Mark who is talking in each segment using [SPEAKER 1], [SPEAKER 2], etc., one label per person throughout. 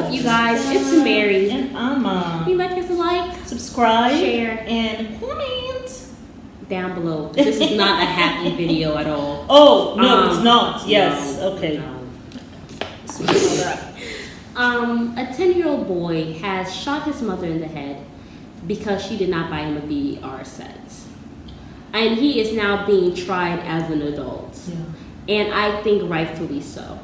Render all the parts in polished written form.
[SPEAKER 1] up, you guys? It's Mary.
[SPEAKER 2] And Amma.
[SPEAKER 1] You like us a like,
[SPEAKER 2] subscribe,
[SPEAKER 1] share,
[SPEAKER 2] and comment
[SPEAKER 1] down below. This is not a happy video at all.
[SPEAKER 2] Oh, no, it's not. Yes.
[SPEAKER 1] No,
[SPEAKER 2] okay.
[SPEAKER 1] No. A 10-year-old boy has shot his mother in the head because she did not buy him a VR set. And he is now being tried as an adult.
[SPEAKER 2] Yeah.
[SPEAKER 1] And I think rightfully so.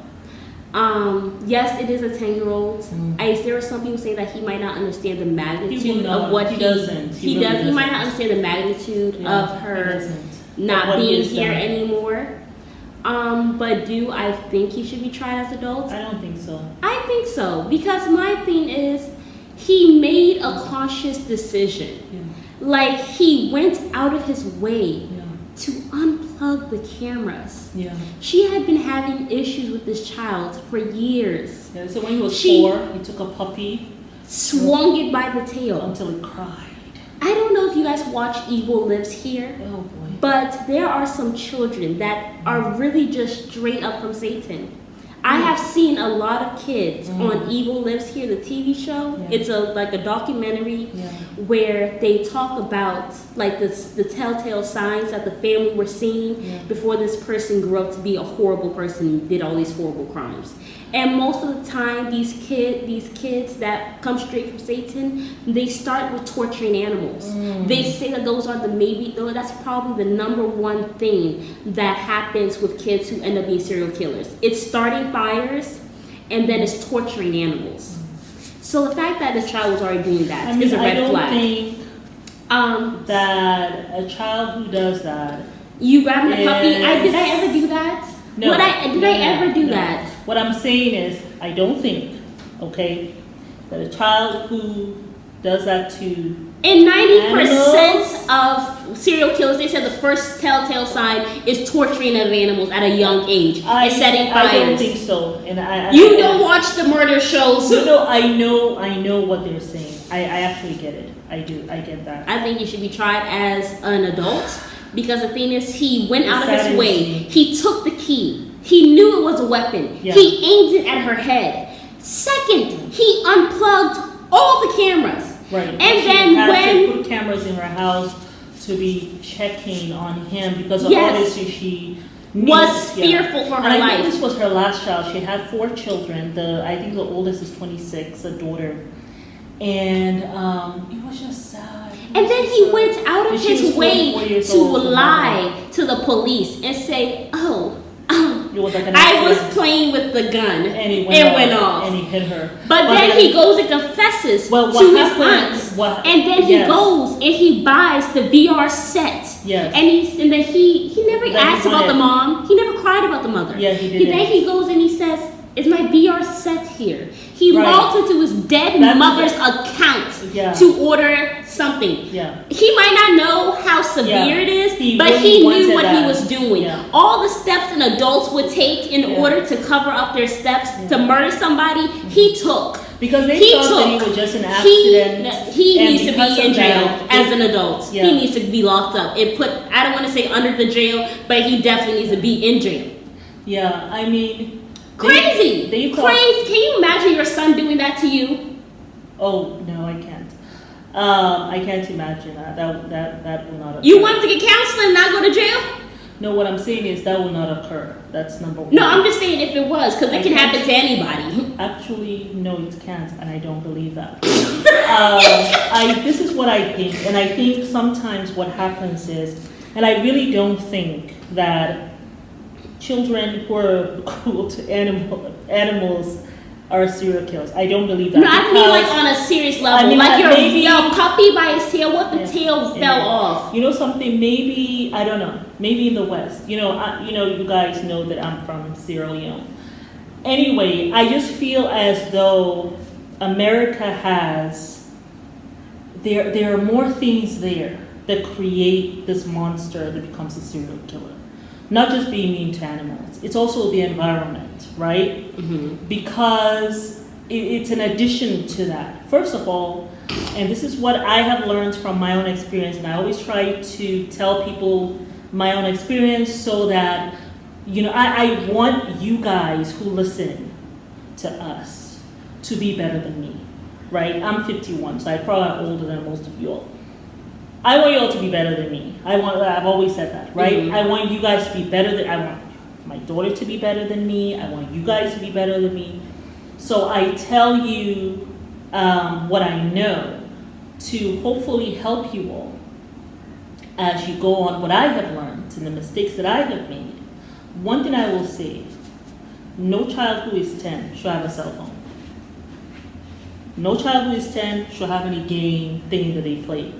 [SPEAKER 1] Yes, it is a 10-year-old. There are some people say that he might not understand the magnitude of what he doesn't. He might not understand the magnitude of her not being here anymore. But do I think he should be tried as adults?
[SPEAKER 2] I don't think so.
[SPEAKER 1] I think so, because my thing is he made a conscious decision.
[SPEAKER 2] Yeah.
[SPEAKER 1] Like, he went out of his way
[SPEAKER 2] Yeah.
[SPEAKER 1] to unplug the cameras.
[SPEAKER 2] Yeah.
[SPEAKER 1] She had been having issues with this child for years.
[SPEAKER 2] Yeah. So when he was 4, he took a puppy,
[SPEAKER 1] swung it by the tail
[SPEAKER 2] until it cried.
[SPEAKER 1] I don't know if you guys watch Evil Lives Here,
[SPEAKER 2] Oh boy.
[SPEAKER 1] but there are some children that are really just straight up from Satan. I have seen a lot of kids on Evil Lives Here, the TV show.
[SPEAKER 2] Yeah.
[SPEAKER 1] It's like a documentary where they talk about like the telltale signs that the family were seeing before this person grew up to be a horrible person and did all these horrible crimes. And most of the time, these kids that come straight from Satan, they start with torturing animals. They say that that's probably the number one thing that happens with kids who end up being serial killers. It's starting fires, and then it's torturing animals. So the fact that this child was already doing that is a red flag.
[SPEAKER 2] I don't think that a child who does that.
[SPEAKER 1] You grabbing a puppy? Did I ever do that?
[SPEAKER 2] No.
[SPEAKER 1] Did I ever do that?
[SPEAKER 2] What I'm saying is, I don't think, okay, that a child who does that to
[SPEAKER 1] in 90% of serial killers, they said the first telltale sign is torturing of animals at a young age. And setting fires.
[SPEAKER 2] I don't think so. And
[SPEAKER 1] you don't watch the murder shows.
[SPEAKER 2] No, I know what they're saying. I actually get it. I do. I get that.
[SPEAKER 1] I think he should be tried as an adult because the thing is, he went out of his way. He took the key. He knew it was a weapon.
[SPEAKER 2] Yeah.
[SPEAKER 1] He aimed it at her head. Second, he unplugged all the cameras.
[SPEAKER 2] Right.
[SPEAKER 1] And
[SPEAKER 2] she
[SPEAKER 1] then
[SPEAKER 2] had to put cameras in her house to be checking on him because of obviously she
[SPEAKER 1] was fearful for her
[SPEAKER 2] I
[SPEAKER 1] life.
[SPEAKER 2] think this was her last child. She had 4 children. I think the oldest is 26, a daughter. And it was just sad.
[SPEAKER 1] And then he went out of his way to lie to the police and say, I was playing with the gun and it went off.
[SPEAKER 2] And he hit her.
[SPEAKER 1] But then he goes and confesses to his aunt. And then he goes and he buys the VR set.
[SPEAKER 2] Yes.
[SPEAKER 1] And then he never asked about the mom. He never cried about the mother.
[SPEAKER 2] Yeah, he did.
[SPEAKER 1] Then he goes and he says, is my VR set here? He logs into his dead mother's account to order something.
[SPEAKER 2] Yeah.
[SPEAKER 1] He might not know how severe it is, but he knew what he was doing. Yeah. All the steps an adults would take in order to cover up their steps to murder somebody, he took.
[SPEAKER 2] Because they thought that he was just an accident.
[SPEAKER 1] He needs to be in jail as an adult. Yeah. He needs to be locked up. I don't want to say under the jail, but he definitely needs to be in jail.
[SPEAKER 2] Yeah, I mean...
[SPEAKER 1] Crazy! Crazy! Can you imagine your son doing that to you?
[SPEAKER 2] Oh, no, I can't. I can't imagine that. That will not occur.
[SPEAKER 1] You want to get counseling and not go to jail?
[SPEAKER 2] No, what I'm saying is that will not occur. That's number 1.
[SPEAKER 1] No, I'm just saying if it was, because it can happen to anybody.
[SPEAKER 2] Actually, no, it can't, and I don't believe that. This is what I think, and I think sometimes what happens is, and I really don't think that children who are cruel to animals are serial killers. I don't believe that.
[SPEAKER 1] No, I mean like on a serious level. I mean, like your puppy by his tail, the tail fell off.
[SPEAKER 2] You know something? Maybe, I don't know. Maybe in the West. You guys know that I'm from Sierra Leone. Anyway, I just feel as though America has, there are more things there that create this monster that becomes a serial killer. Not just being mean to animals. It's also the environment, right? Mm-hmm. Because it's an addition to that. First of all, and this is what I have learned from my own experience, and I always try to tell people my own experience so that, I want you guys who listen to us to be better than me, right? I'm 51, so I'm probably older than most of you all. I want you all to be better than me. I've always said that, right?
[SPEAKER 1] Mhm.
[SPEAKER 2] I want you guys to be better than, I want my daughter to be better than me. I want you guys to be better than me. So I tell you what I know to hopefully help you all as you go on what I have learned and the mistakes that I have made. One thing I will say, no child who is 10 should have a cell phone. No child who is 10 should have any game thing that they play.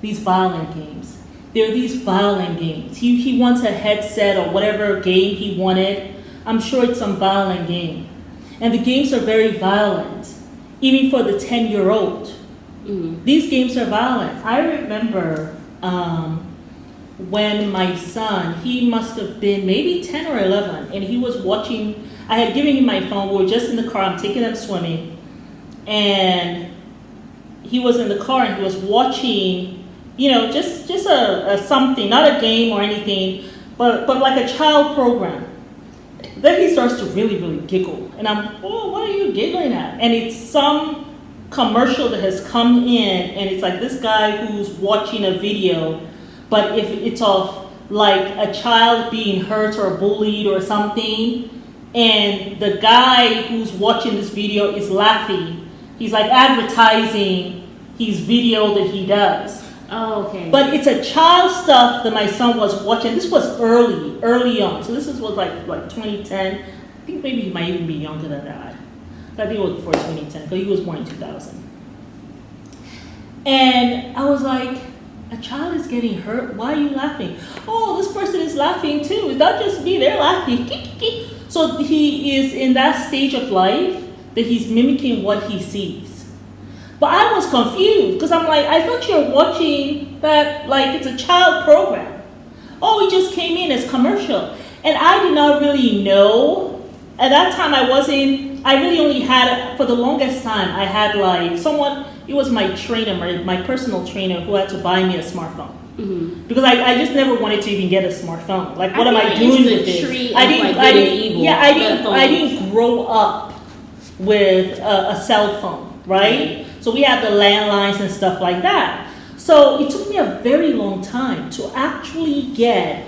[SPEAKER 2] These violent games. There are these violent games. He wants a headset or whatever game he wanted. I'm sure it's some violent game. And the games are very violent, even for the 10-year-old.
[SPEAKER 1] Mm-hmm.
[SPEAKER 2] These games are violent. I remember when my son, he must have been maybe 10 or 11, and he was watching, I had given him my phone, we were just in the car, I'm taking them swimming, and he was in the car and he was watching, just a something, not a game or anything, but like a child program. Then he starts to really, really giggle, and I'm, oh, what are you giggling at? And it's some commercial that has come in, and it's like this guy who's watching a video, but if it's of like a child being hurt or bullied or something, and the guy who's watching this video is laughing. He's like advertising his video that he does.
[SPEAKER 1] Oh, okay.
[SPEAKER 2] But it's a child stuff that my son was watching. This was early on. So this was like 2010. I think maybe he might even be younger than that. I think it was before 2010, because he was born in 2000. And I was like, a child is getting hurt. Why are you laughing? Oh, this person is laughing too. It's not just me, they're laughing. So he is in that stage of life that he's mimicking what he sees. But I was confused because I'm like, I thought you were watching that like it's a child program. Oh, it just came in as commercial. And I did not really know. At that time I really only had, for the longest time, I had like someone, it was my trainer, my personal trainer who had to buy me a smartphone. Mm-hmm. Because I just never wanted to even get a smartphone. Like, what am I doing with this? I didn't grow up with a cell phone, right? So we had the landlines and stuff like that. So it took me a very long time to actually get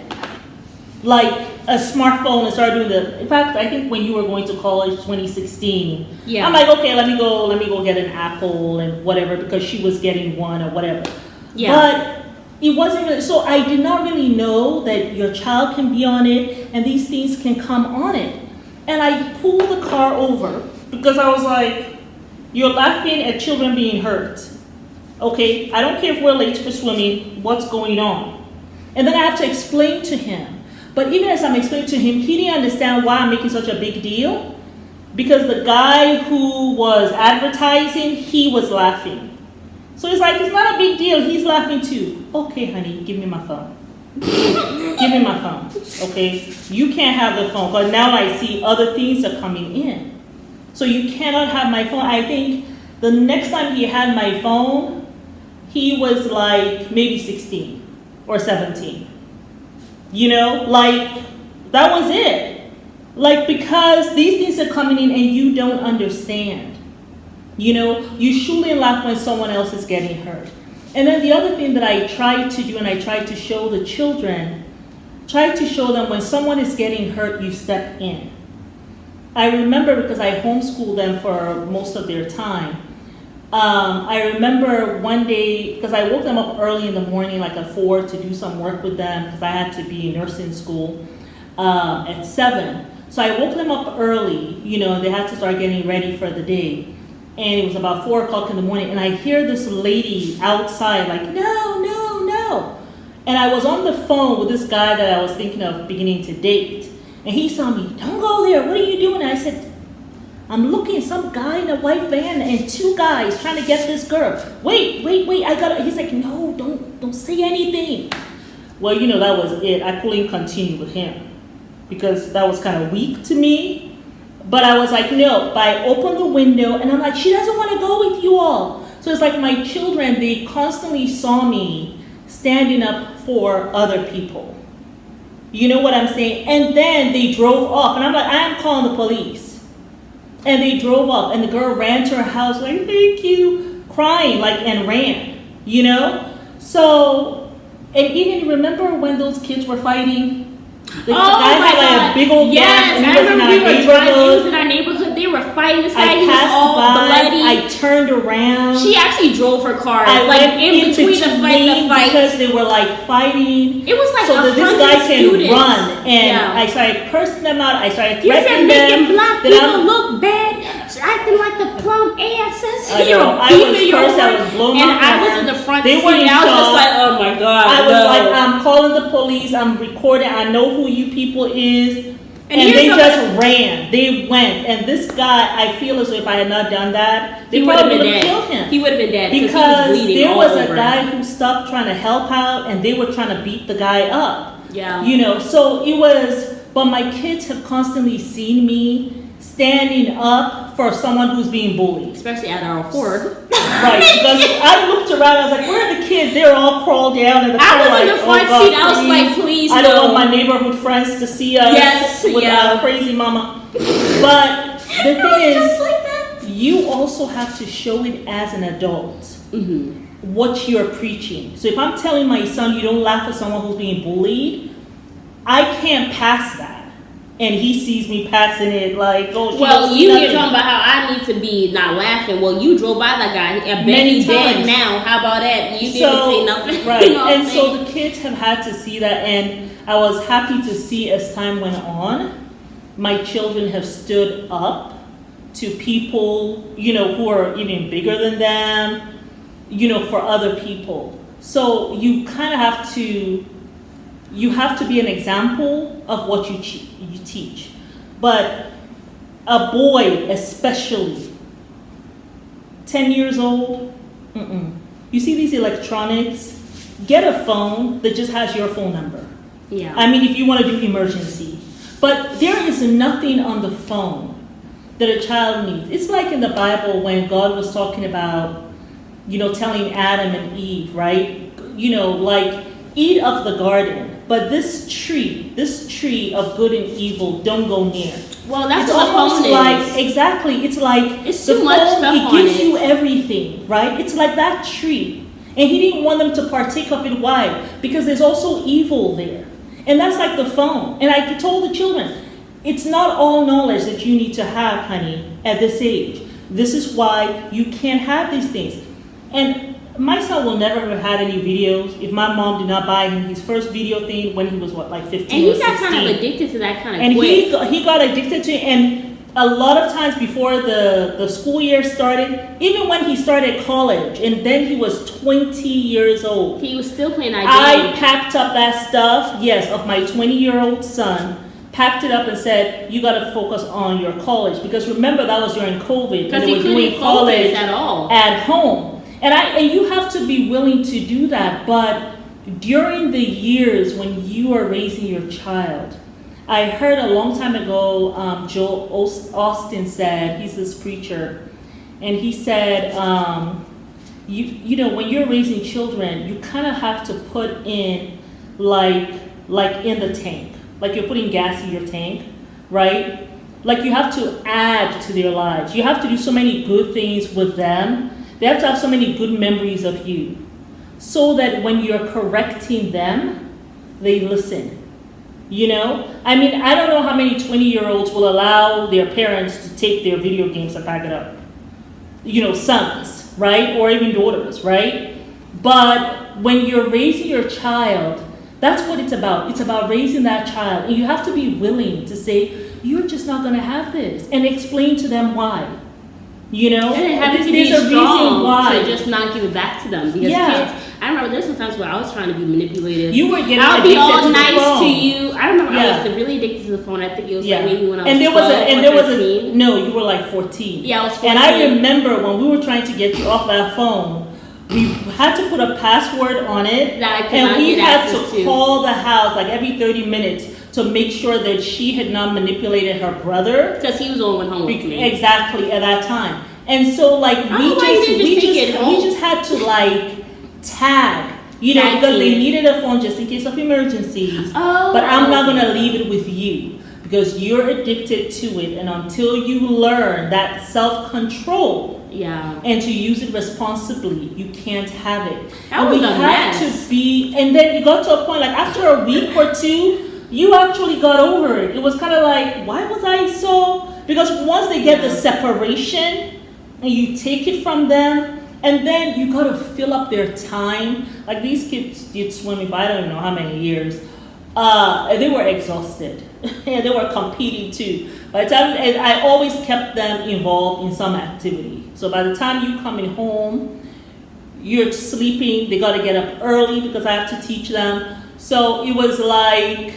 [SPEAKER 2] like a smartphone and start doing in fact, I think when you were going to college 2016, yeah. I'm like, okay, let me go get an Apple and whatever, because she was getting one or whatever. Yeah. But it wasn't really, so I did not really know that your child can be on it and these things can come on it. And I pulled the car over because I was like, you're laughing at children being hurt. Okay, I don't care if we're late for swimming, what's going on? And then I have to explain to him. But even as I'm explaining to him, he didn't understand why I'm making such a big deal. Because the guy who was advertising, he was laughing. So it's like, it's not a big deal, he's laughing too. Okay, honey, give me my phone. Give me my phone, okay? You can't have the phone, but now I see other things are coming in. So you cannot have my phone. I think the next time he had my phone, he was like maybe 16 or 17. Like, that was it. Like, because these things are coming in and you don't understand. You shouldn't laugh when someone else is getting hurt. And then the other thing that I try to do, and I try to show the children, try to show them when someone is getting hurt, you step in. I remember, because I homeschooled them for most of their time, I remember one day, because I woke them up early in the morning, like at 4, to do some work with them, because I had to be in nursing school at 7. So I woke them up early, they had to start getting ready for the day. And it was about 4 o'clock in the morning, and I hear this lady outside like, no, no, no. And I was on the phone with this guy that I was thinking of beginning to date. And he saw me, don't go there, what are you doing? And I said, I'm looking at some guy in a white van and 2 guys trying to get this girl. Wait, I got it. He's like, no, don't say anything. Well, that was it. I couldn't continue with him because that was kind of weak to me. But I was like, no, but I opened the window and I'm like, she doesn't want to go with you all. So it's like my children, they constantly saw me standing up for other people. You know what I'm saying? And then they drove off and I'm like, I am calling the police. And they drove up, and the girl ran to her house like, thank you, crying, like, and ran, you know? So, and even remember when those kids were fighting? The guy had like a big old
[SPEAKER 1] yes,
[SPEAKER 2] and
[SPEAKER 1] I
[SPEAKER 2] he was in
[SPEAKER 1] remember
[SPEAKER 2] our
[SPEAKER 1] we were driving. He was
[SPEAKER 2] neighborhood.
[SPEAKER 1] in our neighborhood. They were fighting. This guy,
[SPEAKER 2] I
[SPEAKER 1] he was
[SPEAKER 2] passed
[SPEAKER 1] all
[SPEAKER 2] by,
[SPEAKER 1] bloody.
[SPEAKER 2] I turned around.
[SPEAKER 1] She actually drove her car
[SPEAKER 2] I
[SPEAKER 1] like
[SPEAKER 2] went
[SPEAKER 1] in between the fight.
[SPEAKER 2] because they were like fighting.
[SPEAKER 1] It was like
[SPEAKER 2] so that this
[SPEAKER 1] 100
[SPEAKER 2] guy can
[SPEAKER 1] students.
[SPEAKER 2] run, and
[SPEAKER 1] Yeah.
[SPEAKER 2] I started cursing them out. I started
[SPEAKER 1] You said
[SPEAKER 2] threatening
[SPEAKER 1] making
[SPEAKER 2] them.
[SPEAKER 1] black
[SPEAKER 2] that
[SPEAKER 1] people
[SPEAKER 2] I'm-
[SPEAKER 1] look bad, acting like the plum asses.
[SPEAKER 2] I
[SPEAKER 1] You
[SPEAKER 2] know.
[SPEAKER 1] were
[SPEAKER 2] I was
[SPEAKER 1] beating your
[SPEAKER 2] cursed. I
[SPEAKER 1] horse,
[SPEAKER 2] was blowing
[SPEAKER 1] and
[SPEAKER 2] my
[SPEAKER 1] I was
[SPEAKER 2] horn.
[SPEAKER 1] in the front
[SPEAKER 2] They
[SPEAKER 1] seat.
[SPEAKER 2] were in
[SPEAKER 1] I was just
[SPEAKER 2] shock.
[SPEAKER 1] like, oh my god.
[SPEAKER 2] I was
[SPEAKER 1] no.
[SPEAKER 2] like, I'm calling the police. I'm recording. I know who you people is. And
[SPEAKER 1] here's
[SPEAKER 2] they
[SPEAKER 1] something-
[SPEAKER 2] just ran. They went. And this guy, I feel as though if I had not done that, they
[SPEAKER 1] He would have
[SPEAKER 2] probably
[SPEAKER 1] been
[SPEAKER 2] would have
[SPEAKER 1] dead.
[SPEAKER 2] killed him.
[SPEAKER 1] He would have been dead
[SPEAKER 2] Because
[SPEAKER 1] he was bleeding
[SPEAKER 2] there
[SPEAKER 1] all
[SPEAKER 2] was
[SPEAKER 1] over.
[SPEAKER 2] a guy who stopped trying to help out, and they were trying to beat the guy up.
[SPEAKER 1] Yeah.
[SPEAKER 2] You know, so it was, but my kids have constantly seen me standing up for someone who's being bullied.
[SPEAKER 1] Especially at our horror.
[SPEAKER 2] Right, because I looked around, I was like, where are the kids? They were all crawled down in the car.
[SPEAKER 1] I was
[SPEAKER 2] like,
[SPEAKER 1] in the front
[SPEAKER 2] oh God,
[SPEAKER 1] seat. I was like, please
[SPEAKER 2] I don't
[SPEAKER 1] no.
[SPEAKER 2] want my neighborhood friends to see us
[SPEAKER 1] Yes,
[SPEAKER 2] with
[SPEAKER 1] yeah.
[SPEAKER 2] our crazy mama. But the thing
[SPEAKER 1] Just
[SPEAKER 2] is,
[SPEAKER 1] like that.
[SPEAKER 2] you also have to show it as an adult. What you're preaching. So if I'm telling my son you don't laugh at someone who's being bullied, I can't pass that. And he sees me passing it like, oh, she
[SPEAKER 1] Well,
[SPEAKER 2] don't
[SPEAKER 1] you
[SPEAKER 2] see
[SPEAKER 1] here
[SPEAKER 2] nothing.
[SPEAKER 1] talking about how I need to be not laughing. Well, you drove by that guy. I bet
[SPEAKER 2] Many
[SPEAKER 1] he's dead
[SPEAKER 2] times.
[SPEAKER 1] now. How about that? You didn't say nothing.
[SPEAKER 2] Right.
[SPEAKER 1] You know what I'm
[SPEAKER 2] And so
[SPEAKER 1] saying?
[SPEAKER 2] the kids have had to see that, and I was happy to see as time went on, my children have stood up to people, you know, who are even bigger than them, you know, for other people. So you kind of have to, be an example of what you teach. But a boy, especially, 10 years old, you see these electronics, get a phone that just has your phone number.
[SPEAKER 1] Yeah.
[SPEAKER 2] I mean, if you want to do emergency. But there is nothing on the phone that a child needs. It's like in the Bible when God was talking about, you know, telling Adam and Eve, right? You know, like, eat of the garden. But this tree of good and evil, don't go near.
[SPEAKER 1] Well, that's
[SPEAKER 2] It's
[SPEAKER 1] what the
[SPEAKER 2] almost
[SPEAKER 1] phone
[SPEAKER 2] like,
[SPEAKER 1] is.
[SPEAKER 2] exactly, it's like
[SPEAKER 1] It's
[SPEAKER 2] the
[SPEAKER 1] too much
[SPEAKER 2] phone,
[SPEAKER 1] stuff
[SPEAKER 2] it
[SPEAKER 1] on
[SPEAKER 2] gives
[SPEAKER 1] it.
[SPEAKER 2] you everything, right? It's like that tree. And he didn't want them to partake of it. Why? Because there's also evil there. And that's like the phone. And I told the children, it's not all knowledge that you need to have, honey, at this age. This is why you can't have these things. And my son will never have had any videos if my mom did not buy him his first video thing when he was, like 15
[SPEAKER 1] And
[SPEAKER 2] or
[SPEAKER 1] he
[SPEAKER 2] 16.
[SPEAKER 1] got kind of addicted to that kind of
[SPEAKER 2] And
[SPEAKER 1] quick.
[SPEAKER 2] he got addicted to it, and a lot of times before the school year started, even when he started college, and then he was 20 years old,
[SPEAKER 1] He was still playing that
[SPEAKER 2] I
[SPEAKER 1] game.
[SPEAKER 2] packed up that stuff, yes, of my 20-year-old son, packed it up and said, you got to focus on your college. Because remember, that was during COVID,
[SPEAKER 1] Because
[SPEAKER 2] and they
[SPEAKER 1] he
[SPEAKER 2] were
[SPEAKER 1] couldn't
[SPEAKER 2] doing
[SPEAKER 1] focus
[SPEAKER 2] college
[SPEAKER 1] at all.
[SPEAKER 2] at home. And you have to be willing to do that. But during the years when you are raising your child, I heard a long time ago, Joel Austin said, he's this preacher, and he said, you know, when you're raising children, you kind of have to put in like in the tank, like you're putting gas in your tank, right? Like you have to add to their lives. You have to do so many good things with them. They have to have so many good memories of you, so that when you're correcting them, they listen. You know? I mean, I don't know how many 20-year-olds will allow their parents to take their video games and pack it up. You know, sons, right? Or even daughters, right? But when you're raising your child, that's what it's about. It's about raising that child. And you have to be willing to say, you're just not going to have this. And explain to them why. You know?
[SPEAKER 1] And it having to
[SPEAKER 2] There's
[SPEAKER 1] be
[SPEAKER 2] a reason
[SPEAKER 1] strong
[SPEAKER 2] why.
[SPEAKER 1] to just not give it back to them. Because
[SPEAKER 2] Yeah.
[SPEAKER 1] kids, I remember there's some times where I was trying to be manipulative.
[SPEAKER 2] You were getting
[SPEAKER 1] I'll be
[SPEAKER 2] addicted
[SPEAKER 1] all
[SPEAKER 2] to the
[SPEAKER 1] nice
[SPEAKER 2] phone.
[SPEAKER 1] to you. I remember
[SPEAKER 2] Yeah.
[SPEAKER 1] I was really addicted to the phone. I think it was
[SPEAKER 2] Yeah.
[SPEAKER 1] like maybe when I was
[SPEAKER 2] And there
[SPEAKER 1] 12 or 13.
[SPEAKER 2] no, you were like 14.
[SPEAKER 1] Yeah, I was 14.
[SPEAKER 2] And I remember when we were trying to get you off that phone, we had to put a password on it,
[SPEAKER 1] That I could
[SPEAKER 2] and
[SPEAKER 1] not
[SPEAKER 2] we
[SPEAKER 1] get
[SPEAKER 2] had
[SPEAKER 1] access
[SPEAKER 2] to
[SPEAKER 1] to.
[SPEAKER 2] call the house like every 30 minutes to make sure that she had not manipulated her brother.
[SPEAKER 1] Because he was the one who went home with me.
[SPEAKER 2] Exactly, at that time. And so like
[SPEAKER 1] I don't know why you didn't just take it home.
[SPEAKER 2] we just had to like tag, you know,
[SPEAKER 1] Tag
[SPEAKER 2] because they
[SPEAKER 1] team.
[SPEAKER 2] needed a phone just in case of emergencies.
[SPEAKER 1] Oh,
[SPEAKER 2] But I'm not
[SPEAKER 1] okay.
[SPEAKER 2] gonna leave it with you. because you're addicted to it, and until you learn that self-control
[SPEAKER 1] Yeah.
[SPEAKER 2] and to use it responsibly, you can't have it.
[SPEAKER 1] That
[SPEAKER 2] And
[SPEAKER 1] was
[SPEAKER 2] we
[SPEAKER 1] a
[SPEAKER 2] have
[SPEAKER 1] mess.
[SPEAKER 2] to be, and then you got to a point like after a week or two, you actually got over it. It was kind of like, why was I so? Because once they get the separation, and you take it from them, and then you got to fill up their time. Like these kids did swimming for I don't even know how many years. They were exhausted. And they were competing too. By the time, and I always kept them involved in some activity. So by the time you coming home, you're sleeping. They got to get up early because I have to teach them. So it was like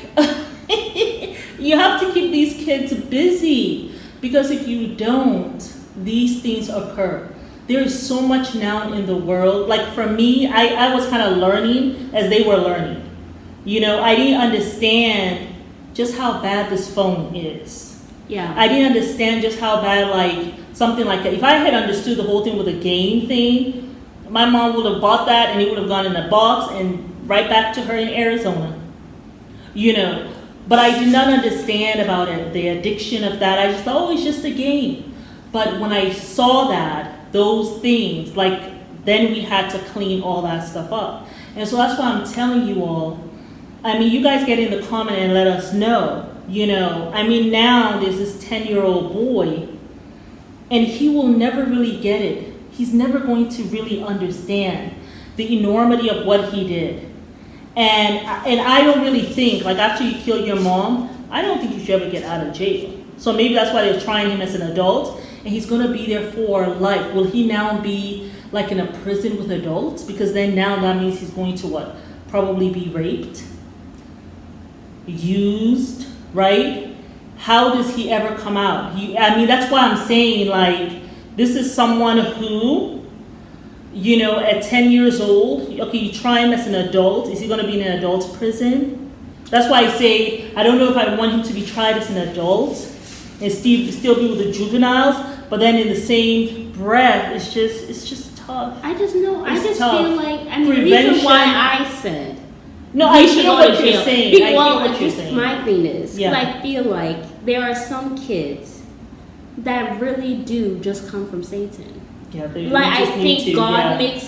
[SPEAKER 2] you have to keep these kids busy, because if you don't, these things occur. There is so much now in the world. Like for me, I was kind of learning as they were learning. You know, I didn't understand just how bad this phone is.
[SPEAKER 1] Yeah.
[SPEAKER 2] I didn't understand just how bad, like, something like that. If I had understood the whole thing with a game thing, my mom would have bought that and it would have gone in a box and right back to her in Arizona. You know, but I did not understand about it, the addiction of that. I just thought, oh, it's just a game. But when I saw that, those things, like, then we had to clean all that stuff up. And so that's why I'm telling you all, I mean, you guys get in the comment and let us know, you know. I mean, now there's this 10-year-old boy, and he will never really get it. He's never going to really understand the enormity of what he did. And I don't really think, like, after you kill your mom, I don't think you should ever get out of jail. So maybe that's why they're trying him as an adult, and he's going to be there for life. Will he now be, like, in a prison with adults? Because then now that means he's going to, what, probably be raped? Used, right? How does he ever come out? I mean, that's why I'm saying, like, this is someone who, you know, at 10 years old, okay, you try him as an adult. Is he going to be in an adult prison? That's why I say, I don't know if I want him to be tried as an adult and still be with the juveniles, but then in the same breath, it's just tough.
[SPEAKER 1] I just know. I
[SPEAKER 2] It's
[SPEAKER 1] just
[SPEAKER 2] tough.
[SPEAKER 1] feel like, I mean, the reason why I said
[SPEAKER 2] No,
[SPEAKER 1] he
[SPEAKER 2] I
[SPEAKER 1] should
[SPEAKER 2] hear
[SPEAKER 1] go
[SPEAKER 2] what
[SPEAKER 1] to
[SPEAKER 2] you're
[SPEAKER 1] jail.
[SPEAKER 2] saying. I hear
[SPEAKER 1] Well,
[SPEAKER 2] what you're
[SPEAKER 1] just
[SPEAKER 2] saying.
[SPEAKER 1] my thing is,
[SPEAKER 2] Yeah.
[SPEAKER 1] I feel like there are some kids that really do just come from Satan.
[SPEAKER 2] Yeah, they
[SPEAKER 1] Like, I
[SPEAKER 2] just need
[SPEAKER 1] think
[SPEAKER 2] to,
[SPEAKER 1] God
[SPEAKER 2] yeah.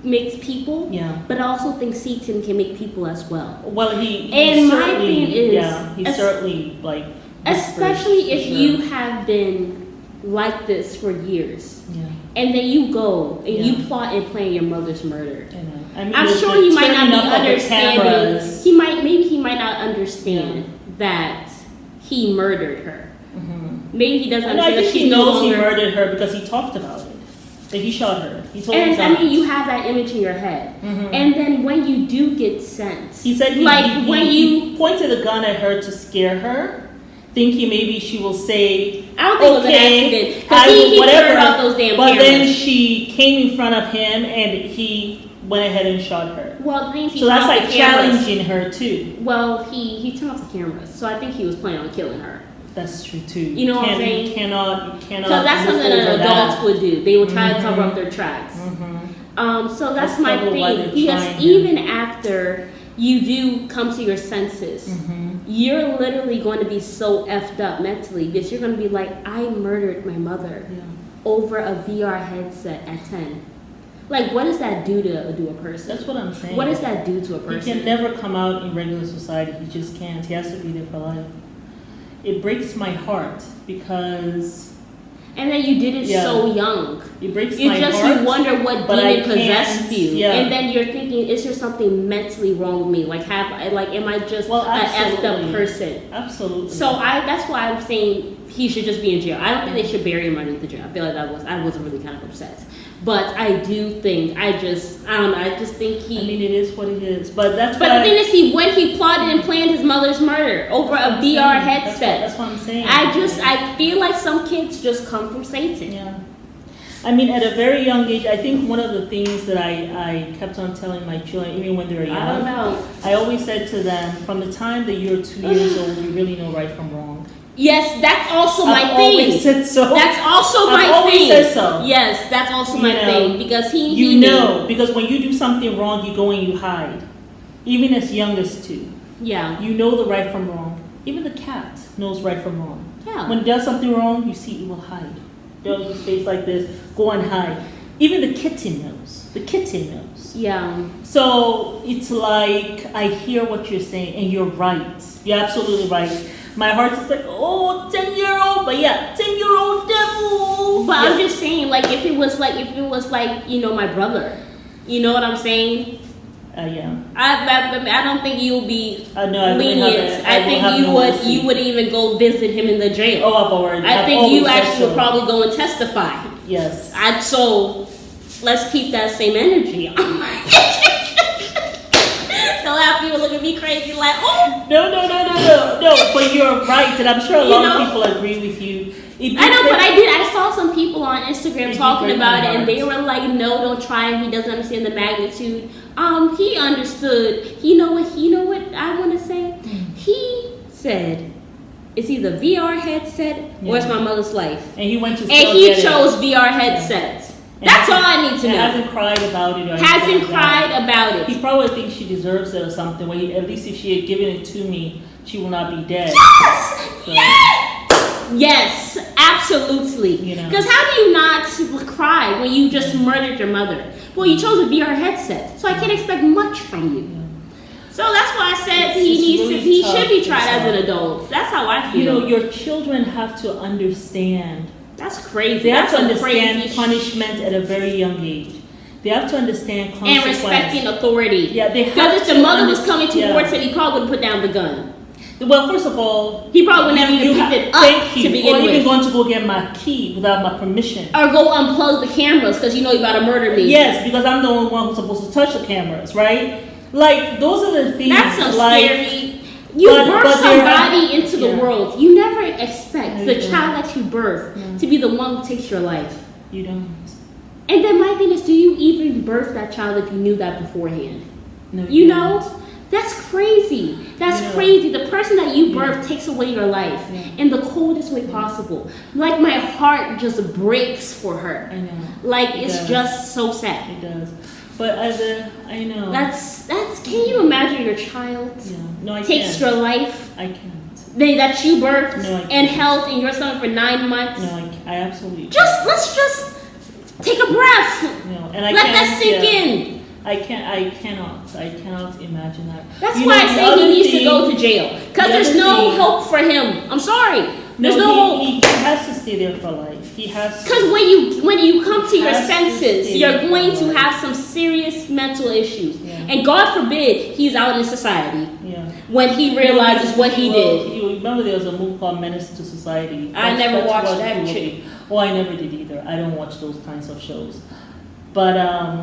[SPEAKER 1] makes people,
[SPEAKER 2] Yeah.
[SPEAKER 1] but I also think Satan can make people as well.
[SPEAKER 2] Well, he
[SPEAKER 1] And my
[SPEAKER 2] certainly,
[SPEAKER 1] thing is,
[SPEAKER 2] yeah, he certainly, like,
[SPEAKER 1] Especially
[SPEAKER 2] whispers,
[SPEAKER 1] if
[SPEAKER 2] for
[SPEAKER 1] you
[SPEAKER 2] sure.
[SPEAKER 1] have been like this for years,
[SPEAKER 2] Yeah,
[SPEAKER 1] and then you go and
[SPEAKER 2] Yeah.
[SPEAKER 1] you plot and plan your mother's murder.
[SPEAKER 2] I know. I mean,
[SPEAKER 1] I'm
[SPEAKER 2] the-
[SPEAKER 1] sure
[SPEAKER 2] the
[SPEAKER 1] he might not
[SPEAKER 2] turning
[SPEAKER 1] be
[SPEAKER 2] up of the
[SPEAKER 1] understanding.
[SPEAKER 2] cameras.
[SPEAKER 1] Maybe he might not understand that he murdered her. Maybe he doesn't
[SPEAKER 2] And I
[SPEAKER 1] understand
[SPEAKER 2] think
[SPEAKER 1] that she's
[SPEAKER 2] he
[SPEAKER 1] no
[SPEAKER 2] knows he
[SPEAKER 1] longer.
[SPEAKER 2] murdered her because he talked about it. That he shot her. He told
[SPEAKER 1] And
[SPEAKER 2] his
[SPEAKER 1] I mean,
[SPEAKER 2] aunt.
[SPEAKER 1] you have that image in your head, and then when you do get sense,
[SPEAKER 2] He said he pointed a gun at her to scare her, thinking maybe she will say,
[SPEAKER 1] I don't think it was an accident, because
[SPEAKER 2] I will
[SPEAKER 1] he
[SPEAKER 2] whatever.
[SPEAKER 1] turned off those damn
[SPEAKER 2] But
[SPEAKER 1] cameras.
[SPEAKER 2] then she came in front of him and he went ahead and shot her.
[SPEAKER 1] Well, the thing is, he
[SPEAKER 2] So that's
[SPEAKER 1] turned off
[SPEAKER 2] like
[SPEAKER 1] the cameras.
[SPEAKER 2] challenging her too.
[SPEAKER 1] Well, he turned off the cameras, so I think he was planning on killing her.
[SPEAKER 2] That's true too.
[SPEAKER 1] You know what I'm saying?
[SPEAKER 2] You cannot.
[SPEAKER 1] Because that's
[SPEAKER 2] look
[SPEAKER 1] something
[SPEAKER 2] over
[SPEAKER 1] that adults would do. They would try to cover up their tracks. So that's
[SPEAKER 2] That's
[SPEAKER 1] my
[SPEAKER 2] probably why
[SPEAKER 1] thing.
[SPEAKER 2] they're
[SPEAKER 1] Because
[SPEAKER 2] trying
[SPEAKER 1] even after you do come to your senses,
[SPEAKER 2] Mm-hmm.
[SPEAKER 1] you're literally going to be so effed up mentally because you're going to be like, I murdered my mother
[SPEAKER 2] Yeah.
[SPEAKER 1] over a VR headset at 10. Like, what does that do to a person?
[SPEAKER 2] That's what I'm saying.
[SPEAKER 1] What does that do to a
[SPEAKER 2] He
[SPEAKER 1] person?
[SPEAKER 2] can never come out in regular society. He just can't. He has to be there for life. It breaks my heart because
[SPEAKER 1] And then you did it
[SPEAKER 2] Yeah.
[SPEAKER 1] so young.
[SPEAKER 2] it breaks
[SPEAKER 1] You
[SPEAKER 2] my
[SPEAKER 1] just
[SPEAKER 2] heart.
[SPEAKER 1] you wonder what
[SPEAKER 2] but I
[SPEAKER 1] demon possessed
[SPEAKER 2] can't-
[SPEAKER 1] you,
[SPEAKER 2] yeah.
[SPEAKER 1] and then you're thinking, is there something mentally wrong with me? Like, am I just
[SPEAKER 2] Well,
[SPEAKER 1] an effed up
[SPEAKER 2] absolutely.
[SPEAKER 1] person?
[SPEAKER 2] Absolutely.
[SPEAKER 1] So that's why I'm saying he should just be in jail. I don't think they should bury him underneath the jail. I feel like I was really kind of upset, but I do think I don't know. I just think he.
[SPEAKER 2] I mean, it is what it is. But that's
[SPEAKER 1] but
[SPEAKER 2] why
[SPEAKER 1] the thing is, when he plotted and planned his mother's murder over a VR headset,
[SPEAKER 2] That's what I'm saying.
[SPEAKER 1] I feel like some kids just come from Satan.
[SPEAKER 2] Yeah. I mean, at a very young age, I think one of the things that I kept on telling my children, even when they were young,
[SPEAKER 1] I don't know.
[SPEAKER 2] I always said to them, from the time that you're 2 years old, you really know right from wrong.
[SPEAKER 1] Yes, that's also my
[SPEAKER 2] I've
[SPEAKER 1] thing.
[SPEAKER 2] always said so.
[SPEAKER 1] That's also
[SPEAKER 2] I've
[SPEAKER 1] my
[SPEAKER 2] always
[SPEAKER 1] thing.
[SPEAKER 2] said so.
[SPEAKER 1] Yes, that's also my
[SPEAKER 2] You know,
[SPEAKER 1] thing because he
[SPEAKER 2] You
[SPEAKER 1] knew.
[SPEAKER 2] know, because when you do something wrong, you go and you hide. Even as young as 2.
[SPEAKER 1] Yeah.
[SPEAKER 2] You know the right from wrong. Even the cat knows right from wrong.
[SPEAKER 1] Yeah.
[SPEAKER 2] When it does something wrong, you see it will hide. They'll use face like this, go and hide. Even the kitten knows. The kitten knows.
[SPEAKER 1] Yeah.
[SPEAKER 2] So it's like, I hear what you're saying, and you're right. You're absolutely right. My heart is like, oh, 10-year-old, but yeah, 10-year-old devil.
[SPEAKER 1] But
[SPEAKER 2] Yeah.
[SPEAKER 1] I'm just saying, like, if it was like, you know, my brother, you know what I'm saying?
[SPEAKER 2] Yeah.
[SPEAKER 1] I don't think you'll be
[SPEAKER 2] No, I wouldn't
[SPEAKER 1] lenient.
[SPEAKER 2] have it.
[SPEAKER 1] I
[SPEAKER 2] will
[SPEAKER 1] think
[SPEAKER 2] have
[SPEAKER 1] you
[SPEAKER 2] no
[SPEAKER 1] would
[SPEAKER 2] mercy.
[SPEAKER 1] you would even go visit him in the jail.
[SPEAKER 2] Oh, I've already.
[SPEAKER 1] I
[SPEAKER 2] I've
[SPEAKER 1] think you
[SPEAKER 2] always said
[SPEAKER 1] actually would
[SPEAKER 2] so.
[SPEAKER 1] probably go and testify.
[SPEAKER 2] Yes.
[SPEAKER 1] So let's keep that same energy. They'll have people look at me crazy like, oh.
[SPEAKER 2] No. But you're right, and I'm sure a
[SPEAKER 1] You
[SPEAKER 2] lot
[SPEAKER 1] know?
[SPEAKER 2] of people agree with you.
[SPEAKER 1] I know, but I saw some people on Instagram
[SPEAKER 2] It
[SPEAKER 1] talking
[SPEAKER 2] did break
[SPEAKER 1] about
[SPEAKER 2] my
[SPEAKER 1] it, and
[SPEAKER 2] heart.
[SPEAKER 1] they were like, "No, don't try it. He doesn't understand the magnitude." He understood. You know what I want to say? He said, "It's either VR headset or it's my mother's life,"
[SPEAKER 2] And he went to
[SPEAKER 1] and
[SPEAKER 2] still
[SPEAKER 1] he
[SPEAKER 2] get it.
[SPEAKER 1] chose VR headsets.
[SPEAKER 2] And
[SPEAKER 1] That's all I need to
[SPEAKER 2] and
[SPEAKER 1] know.
[SPEAKER 2] hasn't cried about it. Or
[SPEAKER 1] Hasn't
[SPEAKER 2] anything like
[SPEAKER 1] cried
[SPEAKER 2] that.
[SPEAKER 1] about
[SPEAKER 2] He
[SPEAKER 1] it.
[SPEAKER 2] probably thinks she deserves it or something. Well, at least if she had given it to me, she will not be dead.
[SPEAKER 1] Yes,
[SPEAKER 2] So-
[SPEAKER 1] yes, absolutely.
[SPEAKER 2] You know.
[SPEAKER 1] Because how do you not cry when you just murdered your mother? Well, you chose a VR headset, so I can't expect much from you. So that's why I said he should be tried as an adult. That's how I feel.
[SPEAKER 2] You know, your children have to understand.
[SPEAKER 1] That's crazy.
[SPEAKER 2] They have
[SPEAKER 1] That's
[SPEAKER 2] to
[SPEAKER 1] a
[SPEAKER 2] understand
[SPEAKER 1] crazy
[SPEAKER 2] punishment at a very young age. They have to understand
[SPEAKER 1] and
[SPEAKER 2] consequence.
[SPEAKER 1] respecting authority.
[SPEAKER 2] Yeah, they have
[SPEAKER 1] Because if the
[SPEAKER 2] to
[SPEAKER 1] mother was
[SPEAKER 2] understand-
[SPEAKER 1] coming towards
[SPEAKER 2] yeah.
[SPEAKER 1] him, he probably would have put down the gun.
[SPEAKER 2] Well, first of all,
[SPEAKER 1] He probably would never even picked it up
[SPEAKER 2] thank
[SPEAKER 1] to
[SPEAKER 2] you.
[SPEAKER 1] begin
[SPEAKER 2] Or even
[SPEAKER 1] with.
[SPEAKER 2] going to go get my key without my permission.
[SPEAKER 1] Or go unplug the cameras because you know you about to murder me.
[SPEAKER 2] Yes, because I'm the only one who's supposed to touch the cameras, right? Like those are the things.
[SPEAKER 1] That's some
[SPEAKER 2] like,
[SPEAKER 1] scary. You
[SPEAKER 2] but
[SPEAKER 1] birth
[SPEAKER 2] there
[SPEAKER 1] somebody
[SPEAKER 2] are-
[SPEAKER 1] into the
[SPEAKER 2] yeah.
[SPEAKER 1] world. You never expect
[SPEAKER 2] No,
[SPEAKER 1] the
[SPEAKER 2] you don't.
[SPEAKER 1] child that you birth to be the one who takes your life.
[SPEAKER 2] You don't.
[SPEAKER 1] And then my thing is, do you even birth that child if you knew that beforehand?
[SPEAKER 2] No,
[SPEAKER 1] You
[SPEAKER 2] don't.
[SPEAKER 1] know? That's crazy. That's
[SPEAKER 2] Yeah.
[SPEAKER 1] crazy. The person that you birth
[SPEAKER 2] Yeah.
[SPEAKER 1] takes away your life
[SPEAKER 2] Yeah.
[SPEAKER 1] in the coldest way possible. Like my heart just breaks for her.
[SPEAKER 2] I know.
[SPEAKER 1] Like it's
[SPEAKER 2] Yeah.
[SPEAKER 1] just so sad.
[SPEAKER 2] It does. But I know.
[SPEAKER 1] That's can you imagine your child
[SPEAKER 2] Yeah. No, I
[SPEAKER 1] takes
[SPEAKER 2] can't.
[SPEAKER 1] your life
[SPEAKER 2] I can't.
[SPEAKER 1] that you birthed
[SPEAKER 2] No, I
[SPEAKER 1] and
[SPEAKER 2] can't.
[SPEAKER 1] held in your stomach for 9 months?
[SPEAKER 2] No, I absolutely.
[SPEAKER 1] Let's just take a breath.
[SPEAKER 2] No, and I
[SPEAKER 1] Let
[SPEAKER 2] can't.
[SPEAKER 1] that sink
[SPEAKER 2] yeah.
[SPEAKER 1] in.
[SPEAKER 2] I cannot imagine that.
[SPEAKER 1] That's
[SPEAKER 2] You
[SPEAKER 1] why
[SPEAKER 2] know,
[SPEAKER 1] I
[SPEAKER 2] the
[SPEAKER 1] say
[SPEAKER 2] other
[SPEAKER 1] he needs to
[SPEAKER 2] thing-
[SPEAKER 1] go to jail. Because
[SPEAKER 2] the
[SPEAKER 1] there's
[SPEAKER 2] other
[SPEAKER 1] no
[SPEAKER 2] thing-
[SPEAKER 1] hope for him. I'm sorry. There's no hope.
[SPEAKER 2] He has to stay there for life. He has to.
[SPEAKER 1] Because when you come to your
[SPEAKER 2] Has to
[SPEAKER 1] senses,
[SPEAKER 2] stay
[SPEAKER 1] you're
[SPEAKER 2] there
[SPEAKER 1] going
[SPEAKER 2] for
[SPEAKER 1] to
[SPEAKER 2] life.
[SPEAKER 1] have some serious mental issues.
[SPEAKER 2] Yeah.
[SPEAKER 1] And God forbid he's out in society
[SPEAKER 2] Yeah.
[SPEAKER 1] when he realizes what he did.
[SPEAKER 2] You remember there was a movie called Menace to Society.
[SPEAKER 1] I never watched
[SPEAKER 2] what
[SPEAKER 1] that
[SPEAKER 2] it will
[SPEAKER 1] shit.
[SPEAKER 2] be. Oh, I never did either. I don't watch those kinds of shows. But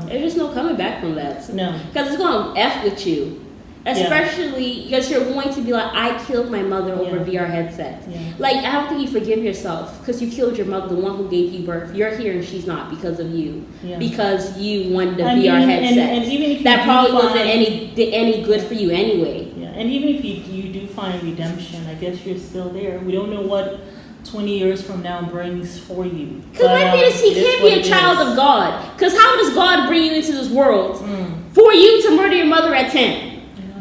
[SPEAKER 1] There's just no coming back from that.
[SPEAKER 2] no.
[SPEAKER 1] Because it's going to F with you. Especially because you're going to be like, I killed my mother over
[SPEAKER 2] Yeah.
[SPEAKER 1] VR headset.
[SPEAKER 2] Yeah.
[SPEAKER 1] Like, I don't think you forgive yourself because you killed your mother, the one who gave you birth. You're here and she's not because of you.
[SPEAKER 2] Yeah.
[SPEAKER 1] Because you wanted the
[SPEAKER 2] I
[SPEAKER 1] VR
[SPEAKER 2] mean,
[SPEAKER 1] headset.
[SPEAKER 2] and even if you
[SPEAKER 1] that
[SPEAKER 2] do
[SPEAKER 1] probably wasn't
[SPEAKER 2] find-
[SPEAKER 1] any good for you anyway.
[SPEAKER 2] Yeah, and even if you do find redemption, I guess you're still there. We don't know what 20 years from now brings for you.
[SPEAKER 1] Because my thing is, he
[SPEAKER 2] it
[SPEAKER 1] can't
[SPEAKER 2] what
[SPEAKER 1] be a
[SPEAKER 2] it
[SPEAKER 1] child
[SPEAKER 2] is.
[SPEAKER 1] of God. Because how does God bring you into this world
[SPEAKER 2] Mm.
[SPEAKER 1] for you to murder your mother at 10?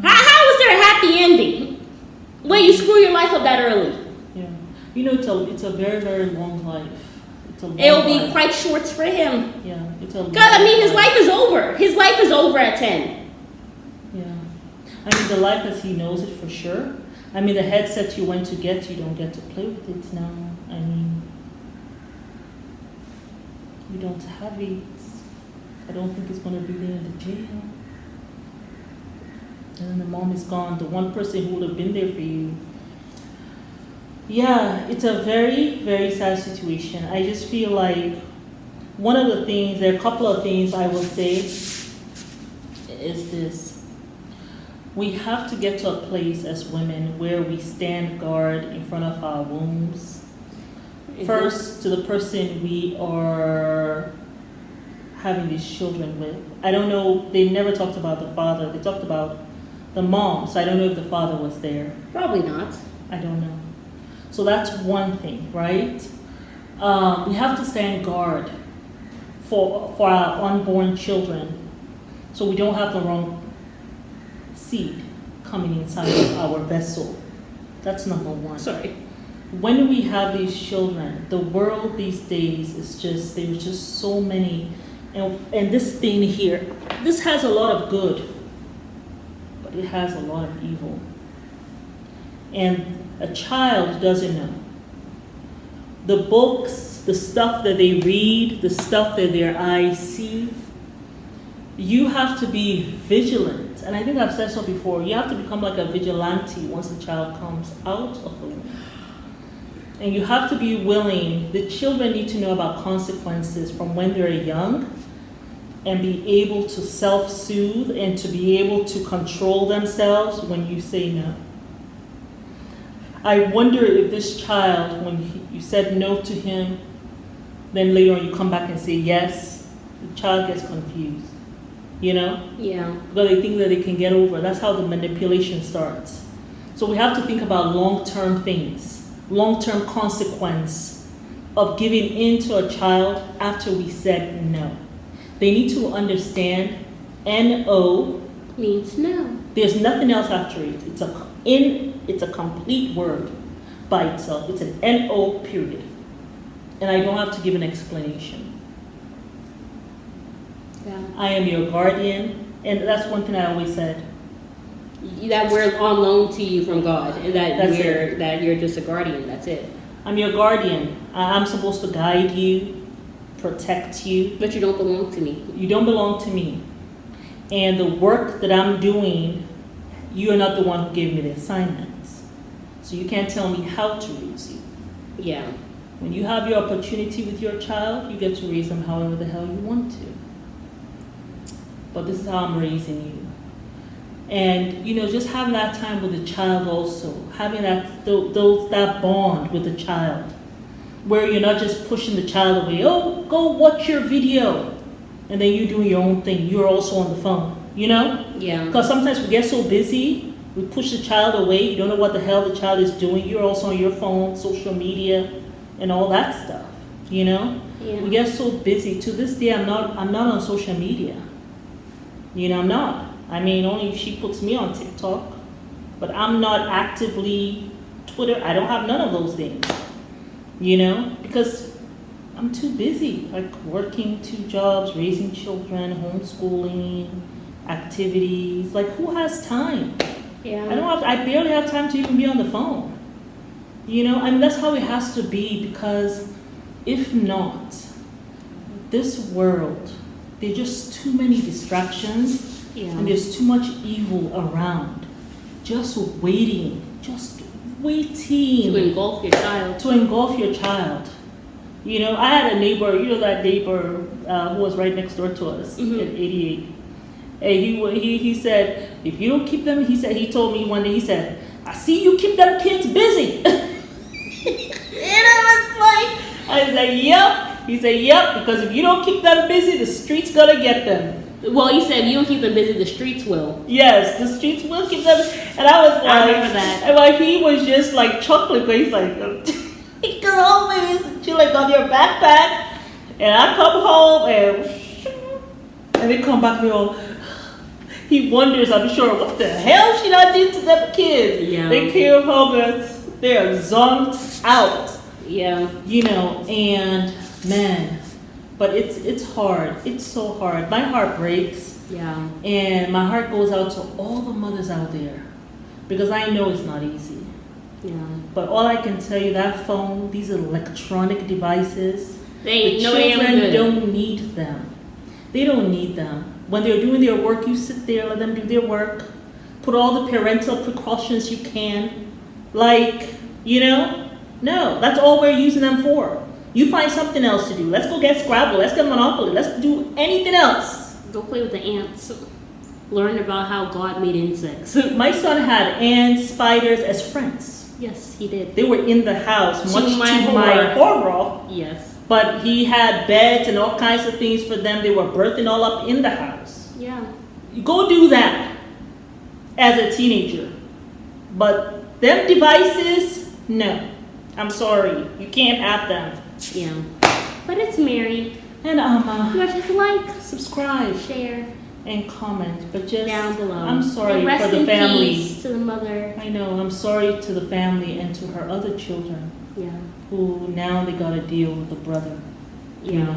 [SPEAKER 1] How is there a happy ending when you screw your life up that early?
[SPEAKER 2] Yeah, you know it's a very very long life. It's a long
[SPEAKER 1] It'll be
[SPEAKER 2] life.
[SPEAKER 1] quite short for him.
[SPEAKER 2] Yeah, it's a.
[SPEAKER 1] God, I mean, his life is over. His life is over at 10.
[SPEAKER 2] Yeah, I mean the life as he knows it for sure. I mean the headset you went to get, you don't get to play with it now. I mean, you don't have it. I don't think it's gonna be there in the jail. And then the mom is gone, the one person who would have been there for you. Yeah, it's a very, very sad situation. I just feel like one of the things, there are a couple of things I would say is this. We have to get to a place as women where we stand guard in front of our wombs. First, to the person we are having these children with. I don't know, they never talked about the father, they talked about the mom, so I don't know if the father was there.
[SPEAKER 1] Probably not.
[SPEAKER 2] I don't know. So that's one thing, right? We have to stand guard for our unborn children so we don't have the wrong seed coming inside of our vessel. That's number one.
[SPEAKER 1] Sorry.
[SPEAKER 2] When we have these children, the world these days is just, there's just so many. And this thing here, this has a lot of good, but it has a lot of evil. And a child doesn't know. The books, the stuff that they read, the stuff that their eyes see, you have to be vigilant. And I think I've said so before, you have to become like a vigilante once the child comes out of the womb. And you have to be willing, the children need to know about consequences from when they're young and be able to self-soothe and to be able to control themselves when you say no. I wonder if this child, when you said no to him, then later on you come back and say yes, the child gets confused, you know?
[SPEAKER 1] Yeah.
[SPEAKER 2] Because they think that they can get over. That's how the manipulation starts. So we have to think about long-term things, long-term consequence of giving in to a child after we said no. They need to understand N-O
[SPEAKER 1] Means no.
[SPEAKER 2] There's nothing else after it. It's a complete word by itself. It's an N-O period. And I don't have to give an explanation.
[SPEAKER 1] Yeah.
[SPEAKER 2] I am your guardian, and that's one thing I always said.
[SPEAKER 1] That we're on loan to you from God, and
[SPEAKER 2] That's
[SPEAKER 1] that you're just a guardian. That's it.
[SPEAKER 2] I'm your guardian. I'm supposed to guide you, protect you.
[SPEAKER 1] But you don't belong to me.
[SPEAKER 2] You don't belong to me. And the work that I'm doing, you are not the one who gave me the assignments. So you can't tell me how to raise you.
[SPEAKER 1] Yeah.
[SPEAKER 2] When you have your opportunity with your child, you get to raise them however the hell you want to. But this is how I'm raising you. And, just having that time with the child also, having that bond with the child, where you're not just pushing the child away, oh, go watch your video, and then you doing your own thing. You're also on the phone,
[SPEAKER 1] Yeah.
[SPEAKER 2] Because sometimes we get so busy, we push the child away, you don't know what the hell the child is doing. You're also on your phone, social media, and all that stuff,
[SPEAKER 1] Yeah.
[SPEAKER 2] We get so busy. To this day, I'm not on social media. I'm not. I mean, only if she puts me on TikTok, but I'm not actively Twitter. I don't have none of those things, because I'm too busy, like working 2 jobs, raising children, homeschooling, activities. Like, who has time?
[SPEAKER 1] Yeah.
[SPEAKER 2] I barely have time to even be on the phone. I mean, that's how it has to be, because if not, this world, there's just too many distractions.
[SPEAKER 1] Yeah.
[SPEAKER 2] And there's too much evil around. Just waiting.
[SPEAKER 1] To engulf your child.
[SPEAKER 2] To engulf your child. I had a neighbor, that neighbor who was right next door to us
[SPEAKER 1] Mm-hmm.
[SPEAKER 2] at 88. And he said, if you don't keep them, he told me one day, he said, I see you keep them kids busy. And I was like, yep. He said, yep, because if you don't keep them busy, the street's gonna get them.
[SPEAKER 1] Well, you said if you don't keep them busy, the streets will.
[SPEAKER 2] Yes, the streets will keep them. And I was like,
[SPEAKER 1] I remember that.
[SPEAKER 2] And like he was just like chuckling, but he's like, you can always chill like on your backpack. And I come home and they come back, he wonders, I'm sure, what the hell should I do to them kids?
[SPEAKER 1] Yeah.
[SPEAKER 2] They came home and they are zonked out.
[SPEAKER 1] Yeah.
[SPEAKER 2] And man, but it's hard. It's so hard. My heart breaks.
[SPEAKER 1] Yeah.
[SPEAKER 2] And my heart goes out to all the mothers out there, because I know it's not easy.
[SPEAKER 1] Yeah.
[SPEAKER 2] But all I can tell you, that phone, these electronic devices,
[SPEAKER 1] They
[SPEAKER 2] the
[SPEAKER 1] know they ain't
[SPEAKER 2] children
[SPEAKER 1] good.
[SPEAKER 2] don't need them. They don't need them. When they're doing their work, you sit there, let them do their work. Put all the parental precautions you can. No, that's all we're using them for. You find something else to do. Let's go get Scrabble. Let's get Monopoly. Let's do anything else.
[SPEAKER 1] Go play with the ants. Learn about how God made insects.
[SPEAKER 2] My son had ants, spiders as friends.
[SPEAKER 1] Yes, he did.
[SPEAKER 2] They were in the house, much to
[SPEAKER 1] my
[SPEAKER 2] my horror.
[SPEAKER 1] Yes.
[SPEAKER 2] But he had beds and all kinds of things for them. They were birthing all up in the house.
[SPEAKER 1] Yeah.
[SPEAKER 2] Go do that as a teenager. But them devices, no. I'm sorry. You can't have them.
[SPEAKER 1] Yeah. But it's Mary.
[SPEAKER 2] And
[SPEAKER 1] You are just like,
[SPEAKER 2] subscribe.
[SPEAKER 1] share,
[SPEAKER 2] and comment, but just
[SPEAKER 1] Down below.
[SPEAKER 2] I'm sorry
[SPEAKER 1] And rest
[SPEAKER 2] for the
[SPEAKER 1] in
[SPEAKER 2] family.
[SPEAKER 1] peace to the mother.
[SPEAKER 2] I know, I'm sorry to the family and to her other children
[SPEAKER 1] Yeah.
[SPEAKER 2] who now they gotta deal with the brother. You
[SPEAKER 1] Yeah.
[SPEAKER 2] know,